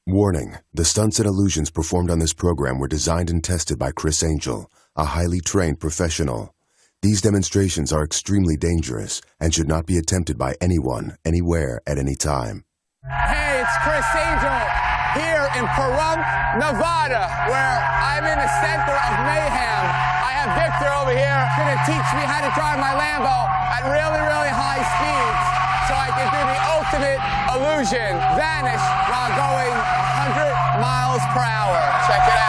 Warning, the stunts and illusions performed on this program were designed and tested by Criss, a highly trained professional. These demonstrations are extremely dangerous and should not be attempted by anyone, anywhere, at any time. Hey, it's Criss here in Pahrump, Nevada, where I'm in the center of mayhem. I have Victor over here going to teach me how to drive my Lambo at really, really high speeds so I can do the ultimate illusion, vanish while going 100 miles per hour. Check it out.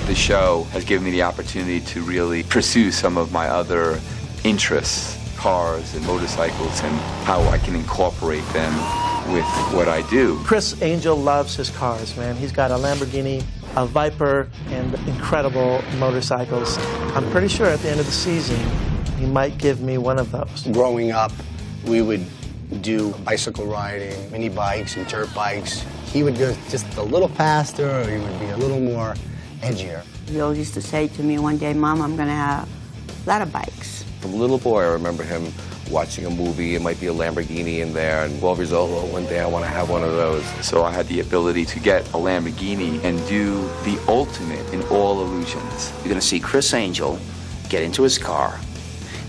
The show has given me the opportunity to really pursue some of my other interests, cars and motorcycles, and how I can incorporate them with what I do. Criss Angel loves his cars, man. He's got a Lamborghini, a Viper, and incredible motorcycles. I'm pretty sure at the end of the season, he might give me one of those. Growing up, we would do bicycle riding, mini bikes and dirt bikes. He would go just a little faster, or he would be a little more edgier. Bill used to say to me one day, Mom, I'm going to have a lot of bikes. From a little boy, I remember him watching a movie. It might be a Lamborghini in there, and 12 years old, one day I want to have one of those. So I had the ability to get a Lamborghini and do the ultimate in all illusions. You're going to see Criss Angel get into his car.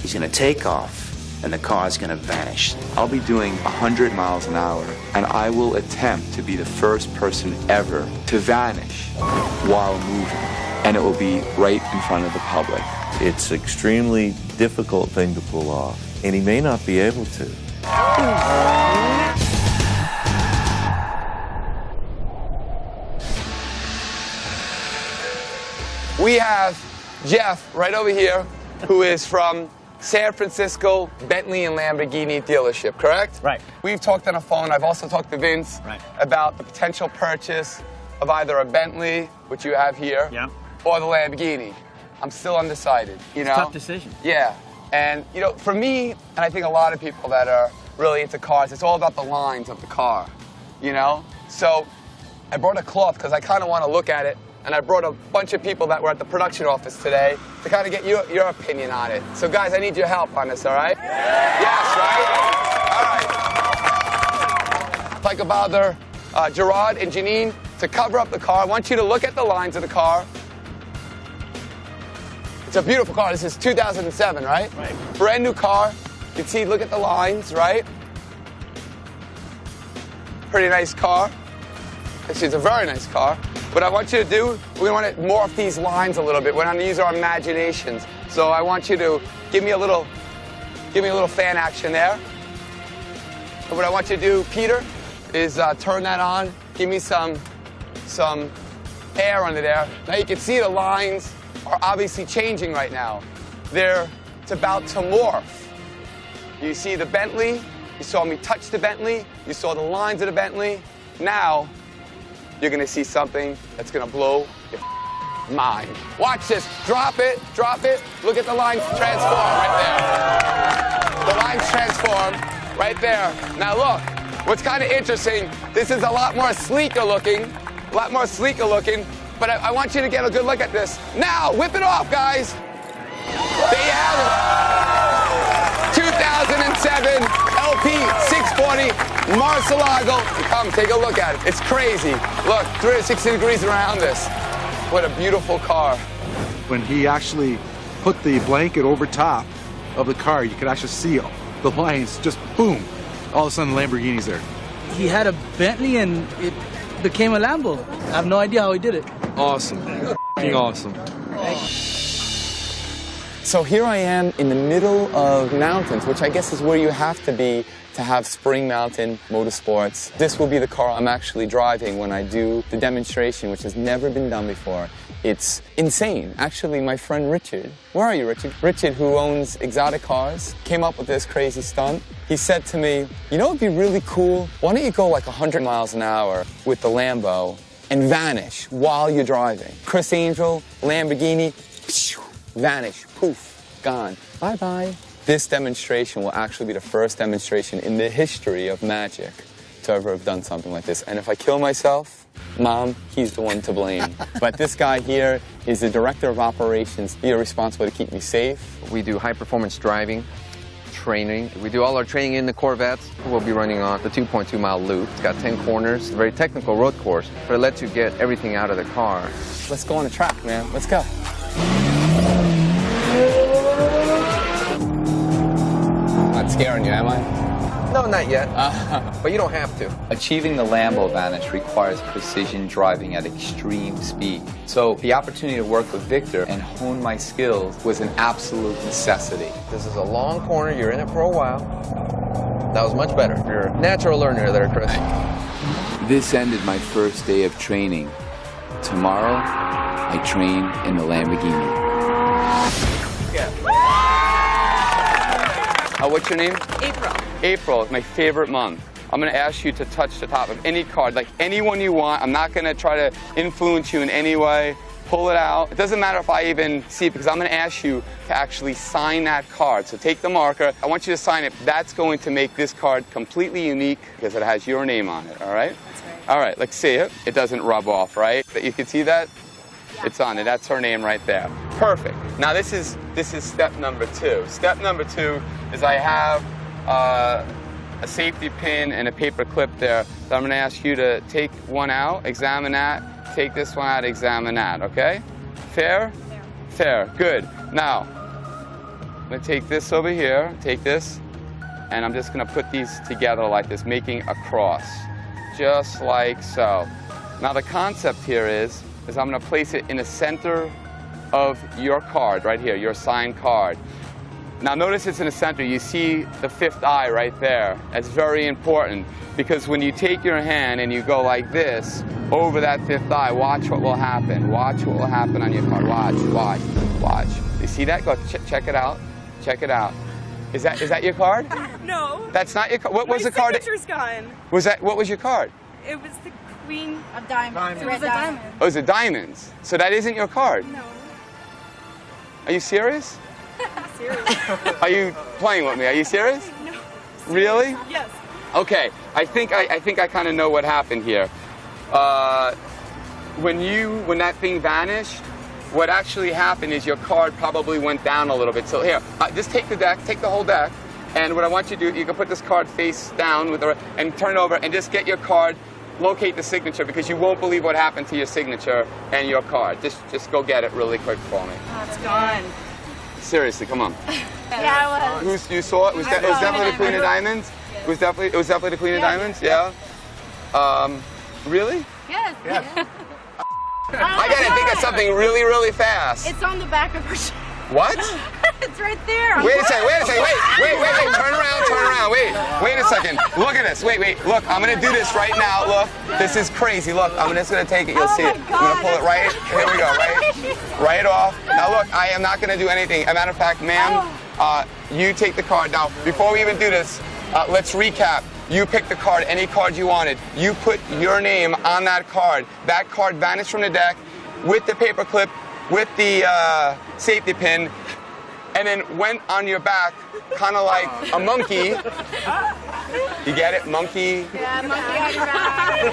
He's going to take off, and the car is going to vanish. I'll be doing 100 miles an hour, and I will attempt to be the first person ever to vanish while moving, and it will be right in front of the public. It's an extremely difficult thing to pull off, and he may not be able to. We have Jeff right over here, who is from San Francisco Bentley and Lamborghini dealership, correct? Right. We've talked on the phone. I've also talked to Vince about the potential purchase of either a Bentley, which you have here, or the Lamborghini. I'm still undecided, you know? It's a tough decision. Yeah. And, you know, for me, and I think a lot of people that are really into cars, it's all about the lines of the car, you know? So I brought a cloth because I kind of want to look at it, and I brought a bunch of people that were at the production office today to kind of get your opinion on it. So, guys, I need your help on this, all right? Yes, right? All right. If I could bother Gerard and Janine to cover up the car, I want you to look at the lines of the car. It's a beautiful car. This is 2007, right? Right. Brand new car. You can see, look at the lines, right? Pretty nice car. Actually, it's a very nice car. What I want you to do, we want to morph these lines a little bit. We're going to use our imaginations. So I want you to give me a little fan action there. And what I want you to do, Peter, is turn that on. Give me some air under there. Now you can see the lines are obviously changing right now. It's about to morph. You see the Bentley. You saw me touch the Bentley. You saw the lines of the Bentley. Now, you're going to see something that's going to blow your mind. Watch this. Drop it. Drop it. Look at the lines transform right there. The lines transform right there. Now, look. What's kind of interesting, this is a lot more sleeker looking. But I want you to get a good look at this. Now, whip it off, guys. There you have it. 2007 LP 640 Murcielago. Come, take a look at it. It's crazy. Look, 360 degrees around this. What a beautiful car. When he actually put the blanket over top of the car, you could actually see the lines just boom. All of a sudden, the Lamborghini's there. He had a Bentley and it became a Lambo. I have no idea how he did it. Awesome. F***ing awesome. So here I am in the middle of mountains, which I guess is where you have to be to have Spring Mountain Motorsports. This will be the car I'm actually driving when I do the demonstration, which has never been done before. It's insane. Actually, my friend Richard, where are you, Richard? Richard, who owns exotic cars, came up with this crazy stunt. He said to me, you know what would be really cool? Why don't you go like 100 miles an hour with the Lambo and vanish while you're driving? Criss Angel, Lamborghini, vanish, poof, gone, bye-bye. This demonstration will actually be the first demonstration in the history of magic to ever have done something like this. And if I kill myself, Mom, he's the one to blame. But this guy here is the director of operations. You're responsible to keep me safe. We do high-performance driving, training. We do all our training in the Corvettes. We'll be running on the 2.2-mile loop. It's got 10 corners. It's a very technical road course, but it lets you get everything out of the car. Let's go on the track, man. Let's go. Not scaring you, am I? No, not yet, but you don't have to. Achieving the Lambo Vanish requires precision driving at extreme speed. So the opportunity to work with Victor and hone my skills was an absolute necessity. This is a long corner. You're in it for a while. That was much better. You're a natural learner there, Chris. This ended my first day of training. Tomorrow, I train in the Lamborghini. What's your name? April. April is my favorite month. I'm going to ask you to touch the top of any card, like anyone you want. I'm not going to try to influence you in any way. Pull it out. It doesn't matter if I even see it, because I'm going to ask you to actually sign that card. So take the marker. I want you to sign it. That's going to make this card completely unique because it has your name on it, all right? That's right. All right, let's see it. It doesn't rub off, right? But you can see that? Yeah. It's on it. That's her name right there. Perfect. Now this is step number 2. Step number 2 is I have a safety pin and a paper clip there. So I'm going to ask you to take one out, examine that, take this one out, examine that, okay? Fair? Fair. Good. Now, I'm going to take this over here, take this, and I'm just going to put these together like this, making a cross, just like so. Now the concept here is I'm going to place it in the center of your card, right here, your signed card. Now notice it's in the center. You see the 5th eye right there. That's very important, because when you take your hand and you go like this over that 5th eye, watch what will happen. Watch what will happen on your card. Watch, watch, watch. You see that? Go check it out. Check it out. Is that your card? No. That's not your card. What was the card? My signature's gone. What was your card? It was the Queen of Diamonds. It was a diamond. Oh, it was a diamonds. So that isn't your card? No. Are you serious? Serious. Are you playing with me? Are you serious? No. Really? Yes. Okay. I think I kind of know what happened here. When that thing vanished, what actually happened is your card probably went down a little bit. So here, just take the deck, take the whole deck, and what I want you to do, you can put this card face down and turn it over and just get your card, locate the signature, because you won't believe what happened to your signature and your card. Just go get it really quick for me. Oh, it's gone. Seriously, come on. Yeah, it was. You saw it? It was definitely the Queen of Diamonds? Yes. It was definitely the Queen of Diamonds? Yeah? Really? Yes. I gotta think of something really, really fast. It's on the back of her shirt. What? It's right there. Wait a second, wait, turn around, wait a second. Look at this, wait, look, I'm gonna do this right now, look. This is crazy, look, I'm just gonna take it, you'll see it. I'm gonna pull it right, here we go, right off. Now look, I am not gonna do anything. As a matter of fact, ma'am, you take the card. Now, before we even do this, let's recap. You picked the card, any card you wanted. You put your name on that card. That card vanished from the deck with the paper clip, with the safety pin, and then went on your back, kind of like a monkey. You get it? Monkey? Yeah, monkey on your back.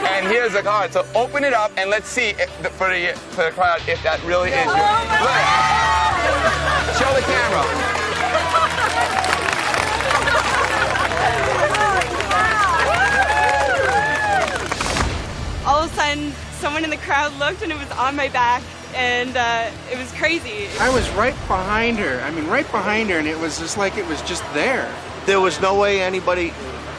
And here's the card. So open it up and let's see for the crowd if that really is yours. Look. Show the camera. All of a sudden, someone in the crowd looked and it was on my back, and it was crazy. I was right behind her. Right behind her, and it was just like it was just there. There was no way anybody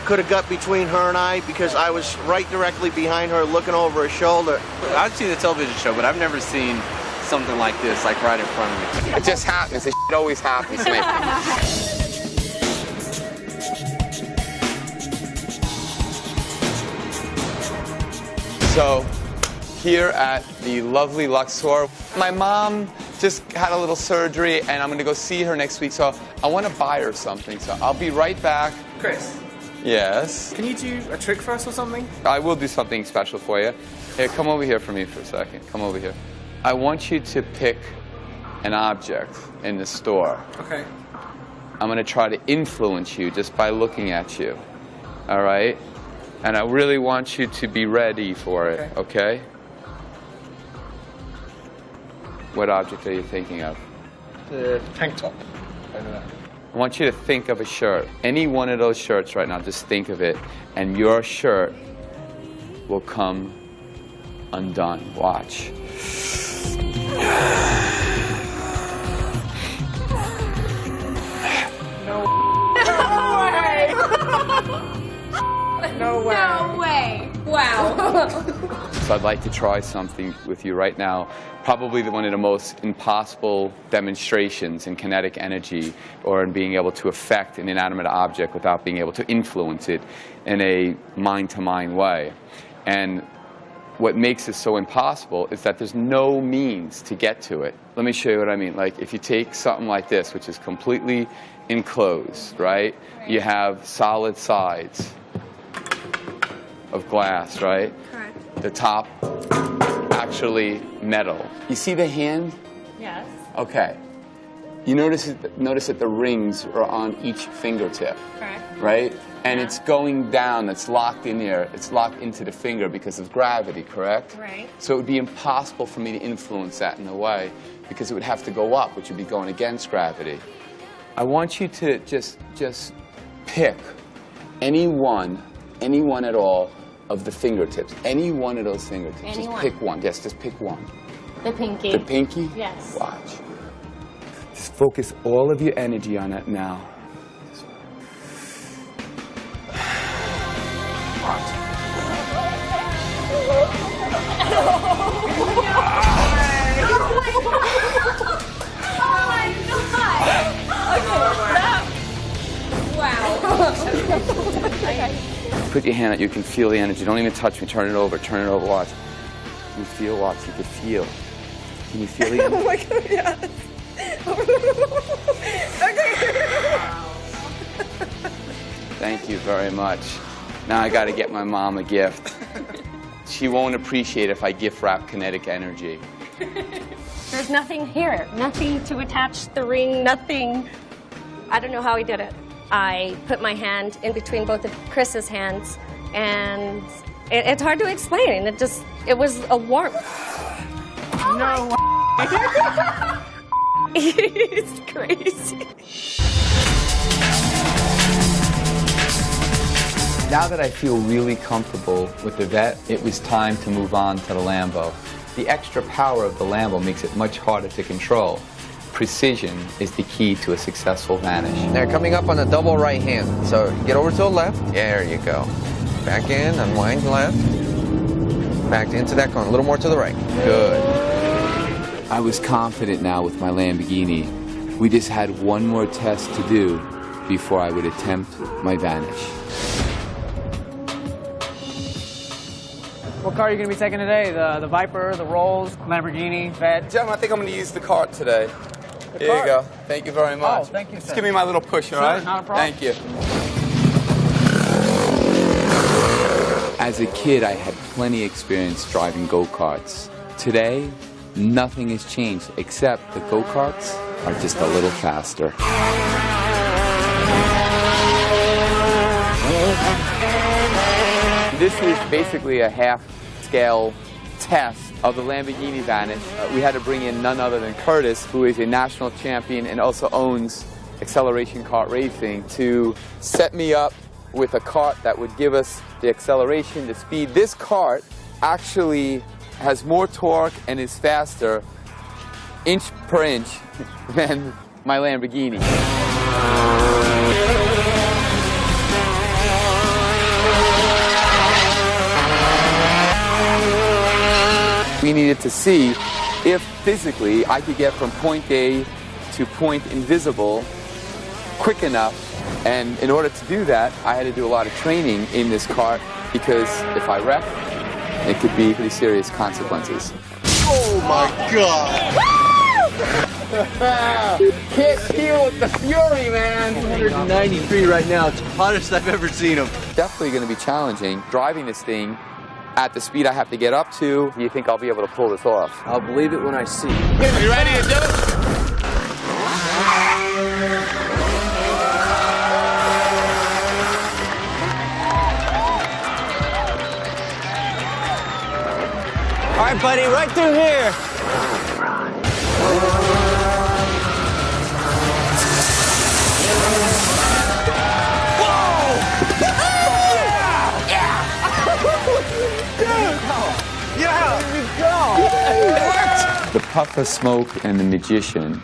could have got between her and I, because I was right directly behind her looking over her shoulder. I've seen the television show, but I've never seen something like this, like right in front of me. It just happens. This shit always happens to me. So, here at the lovely Luxor, my mom just had a little surgery, and I'm going to go see her next week, so I want to buy her something. So I'll be right back. Chris, Yes? can you do a trick for us or something? I will do something special for you. Here, come over here for me for a second. Come over here. I want you to pick an object in the store. Okay. I'm going to try to influence you just by looking at you. All right? And I really want you to be ready for it, okay? What object are you thinking of? The tank top. I want you to think of a shirt. Any one of those shirts right now, just think of it. And your shirt will come undone. Watch. No way. No way. Wow. So I'd like to try something with you right now. Probably one of the most impossible demonstrations in kinetic energy or in being able to affect an inanimate object without being able to influence it in a mind-to-mind way. And what makes it so impossible is that there's no means to get to it. Let me show you what I mean. Like if you take something like this, which is completely enclosed, right? You have solid sides of glass, right? Correct. The top actually metal. You see the hand? Yes. Okay. You notice that the rings are on each fingertip, Correct. right? And it's going down, it's locked in there, it's locked into the finger because of gravity, correct? Right. So it would be impossible for me to influence that in a way because it would have to go up, which would be going against gravity. I want you to just pick any one at all of the fingertips. Any one of those fingertips. Any just one. pick one. Yes, just pick one. The pinky. The pinky? Yes. Watch. Just focus all of your energy on it now. Watch. Oh my God. Okay. Wow. Put your hand out. You can feel the energy. Don't even touch me. Turn it over. Turn it over. Watch. Can you feel? Watch. You can feel. Can you feel the energy? Oh my God, yes. Okay. Thank you very much. Now I got to get my mom a gift. She won't appreciate if I gift wrap kinetic energy. There's nothing here, nothing to attach the ring, nothing. I don't know how he did it. I put my hand in between both of Chris's hands, and it's hard to explain. It was a warmth. No way. It's crazy. Now that I feel really comfortable with the vet, it was time to move on to the Lambo. The extra power of the Lambo makes it much harder to control. Precision is the key to a successful vanish. They're coming up on the double right hand. So get over to the left. There you go. Back in, unwind left. Back into that corner. A little more to the right. Good. I was confident now with my Lamborghini. We just had one more test to do before I would attempt my vanish. What car are you going to be taking today? The Viper, the Rolls, Lamborghini, Vet? Gentlemen, I think I'm going to use the cart today. Here you go. Thank you very much. Oh, thank you, sir. Just give me my little push, all Sure, right? not a problem. Thank you. As a kid, I had plenty of experience driving go-karts. Today, nothing has changed except the go-karts are just a little faster. This is basically a half-scale test of the Lamborghini Vanish. We had to bring in none other than Curtis, who is a national champion and also owns Acceleration Kart Racing, to set me up with a kart that would give us the acceleration, the speed. This kart actually has more torque and is faster inch per inch than my Lamborghini. We needed to see if physically I could get from point A to point invisible quick enough. And in order to do that, I had to do a lot of training in this car because if I wreck, it could be pretty serious consequences. Oh my God! Can't deal with the fury, man. 193 right now. It's the hottest I've ever seen him. Definitely going to be challenging driving this thing at the speed I have to get up to. Do you think I'll be able to pull this off? I'll believe it when I see it. Are you ready to do it? All right, buddy, right through here. The puff of smoke and the magician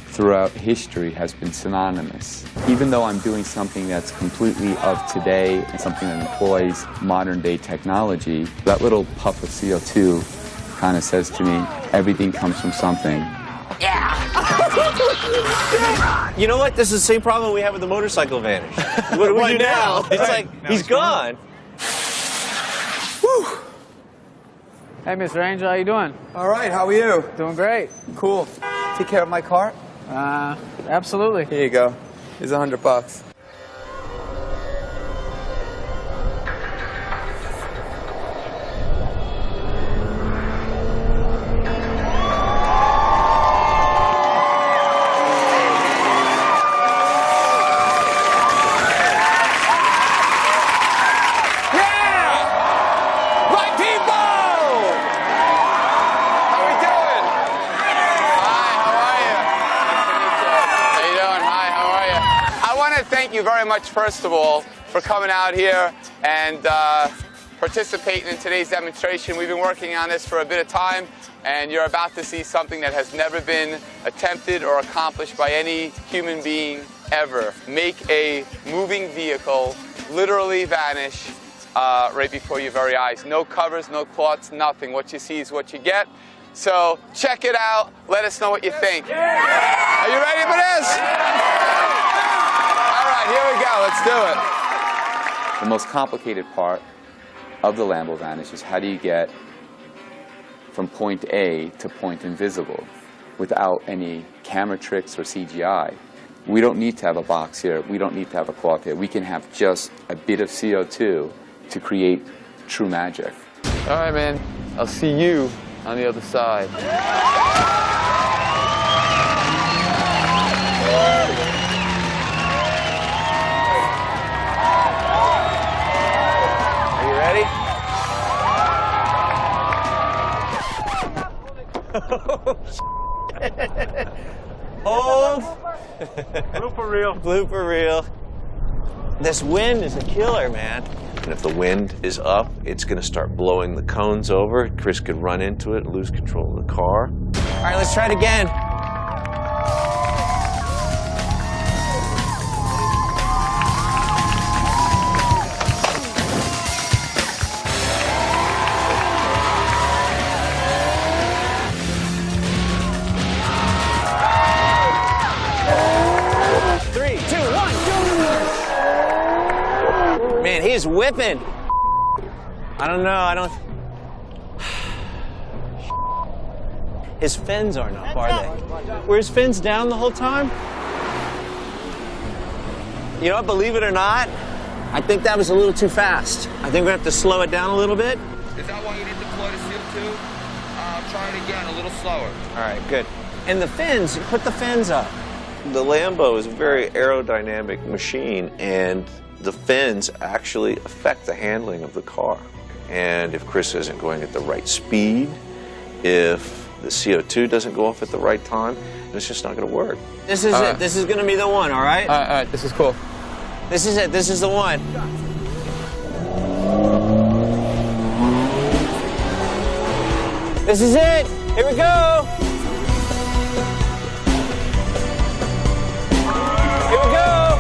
throughout history has been synonymous. Even though I'm doing something that's completely of today and something that employs modern day technology, that little puff of CO2 kind of says to me, everything comes from something. You know what? This is the same problem we have with the motorcycle vanish. What do we do now? It's like, he's gone. Whew. Hey, Mr. Angel, how you doing? All right, how are you? Doing great. Cool. Take care of my car? Absolutely. Here you go. Here's $100. Thank you very much, first of all, for coming out here and participating in today's demonstration. We've been working on this for a bit of time, and you're about to see something that has never been attempted or accomplished by any human being ever. Make a moving vehicle literally vanish right before your very eyes. No covers, no cloths, nothing. What you see is what you get. So check it out. Let us know what you think. Are you ready for this? Here we go, let's do it. The most complicated part of the Lambo Vanish is how do you get from point A to point invisible without any camera tricks or CGI. We don't need to have a box here. We don't need to have a cloth here. We can have just a bit of CO2 to create true magic. All right, man. I'll see you on the other side. Ready? Hold. Blooper reel. Blooper reel. This wind is a killer, man. And if the wind is up, it's going to start blowing the cones over. Chris could run into it, lose control of the car. All right, let's try it again. Man, he's whipping. I don't know, His fins aren't up, are they? Were his fins down the whole time? You know what, believe it or not, I think that was a little too fast. I think we're gonna have to slow it down a little bit. Is that why you need to deploy the CO2? Try it again, a little slower. All right, good. And the fins, put the fins up. The Lambo is a very aerodynamic machine, and the fins actually affect the handling of the car. And if Chris isn't going at the right speed, if the CO2 doesn't go off at the right time, it's just not going to work. This is it. This is going to be the one, all right? All right, this is cool. This is it. This is the one. This is it. Here we go. Here we go.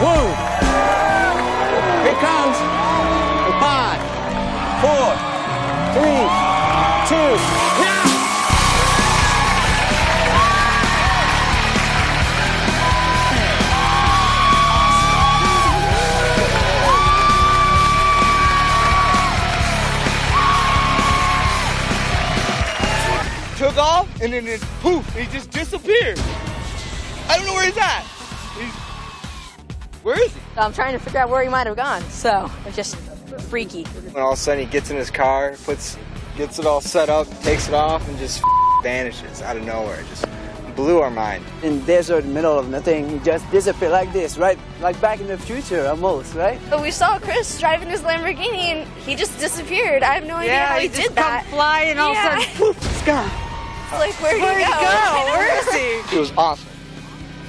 Woo! Here it comes. In 5, 4, 3, 2, now! and then poof, he just disappeared. I don't know where he's at. Where is he? I'm trying to figure out where he might have gone. So it's just freaky. When all of a sudden he gets in his car, gets it all set up, takes it off, and just vanishes out of nowhere. It just blew our mind. In desert, middle of nothing, he just disappeared like this, right? Like back in the future, almost, right? But we saw Chris driving his Lamborghini, and he just disappeared. I have no idea how he did that. Fly and all of a sudden, poof, it's gone. It's like, where'd he go? Where is he? It was awesome.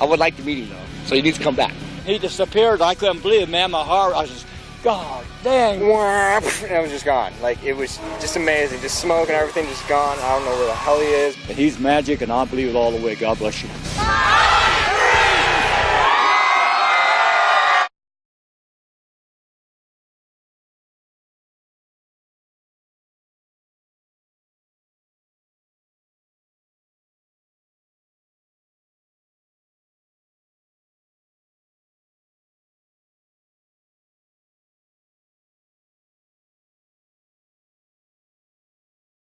I would like to meet him though, so he needs to come back. He disappeared. I couldn't believe it, man. My heart, I was just, God dang. And it was just gone. Like, it was just amazing. Just smoke and everything just gone. I don't know where the hell he is. He's magic, and I believe it all the way. God bless you.